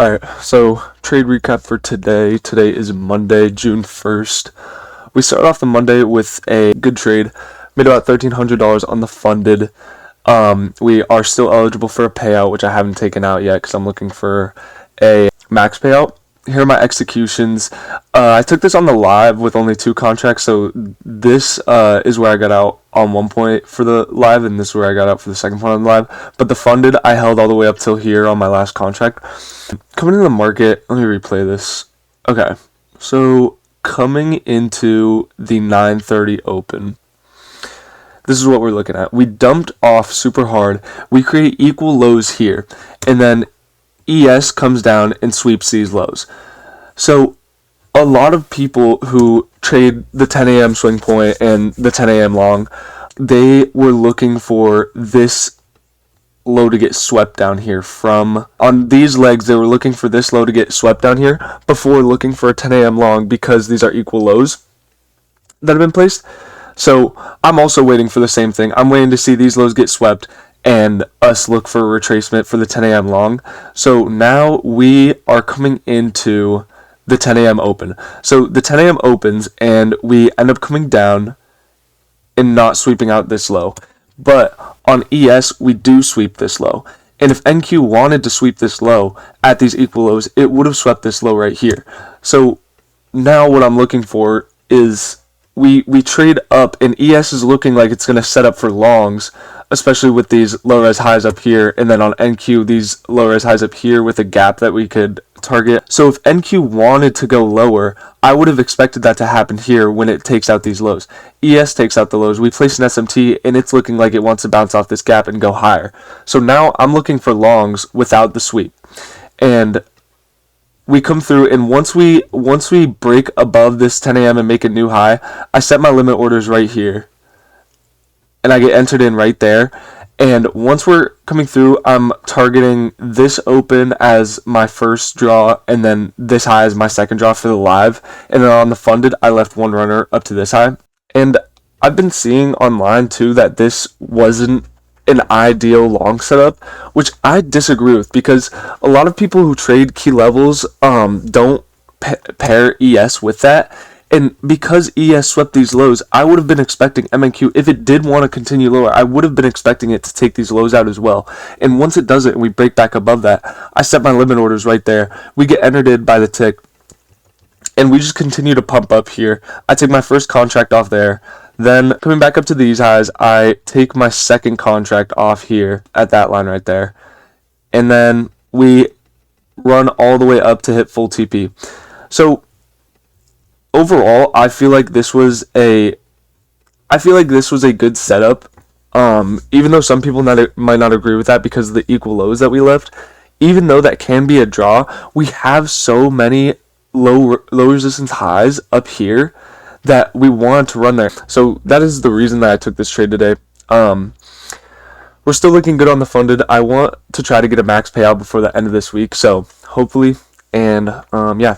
Alright, so trade recap for today. Today is Monday, June 1st. We started off the Monday with a good trade. Made about $1,300 on the funded. We are still eligible for a payout, which I haven't taken out yet because I'm looking for a max payout. Here are my executions. I took this on the live with only 2 contracts, so this is where I got out on 1 point for the live, and this is where I got out for the second point on the live. But the funded, I held all the way up till here on my last contract. Coming into the market, let me replay this. Okay, so coming into the 9:30 open, this is what we're looking at. We dumped off super hard. We create equal lows here, and then ES comes down and sweeps these lows. So a lot of people who trade the 10 a.m. swing point and the 10 a.m. long, they were looking for this low to get swept down here from on these legs. They were looking for this low to get swept down here before looking for a 10 a.m. long because these are equal lows that have been placed. So I'm also waiting for the same thing. I'm waiting to see these lows get swept and us look for a retracement for the 10 a.m. long. So now we are coming into the 10 a.m. open. So the 10 a.m. opens and we end up coming down and not sweeping out this low. But on ES, we do sweep this low. And if NQ wanted to sweep this low at these equal lows, it would have swept this low right here. So now what I'm looking for is we trade up, and ES is looking like it's going to set up for longs, especially with these low-res highs up here, and then on NQ, these low-res highs up here with a gap that we could target. So if NQ wanted to go lower, I would have expected that to happen here when it takes out these lows. ES takes out the lows. We place an SMT, and it's looking like it wants to bounce off this gap and go higher. So now I'm looking for longs without the sweep. And we come through, and once we break above this 10 a.m. and make a new high, I set my limit orders right here, and I get entered in right there. And once we're coming through, I'm targeting this open as my first draw, and then this high as my second draw for the live. And then on the funded, I left one runner up to this high. And I've been seeing online too that this wasn't an ideal long setup, which I disagree with, because a lot of people who trade key levels don't pair ES with that. And because ES swept these lows, I would have been expecting MNQ, if it did want to continue lower, I would have been expecting it to take these lows out as well. And once it does it and we break back above that, I set my limit orders right there. We get entered in by the tick, and we just continue to pump up here. I take my first contract off there. Then coming back up to these highs, I take my second contract off here at that line right there. And then we run all the way up to hit full TP. So overall, I feel like this was a good setup. Even though some people might not agree with that because of the equal lows that we left, even though that can be a draw, we have so many low resistance highs up here that we want to run there. So that is the reason that I took this trade today. We're still looking good on the funded. I want to try to get a max payout before the end of this week, so hopefully. And yeah,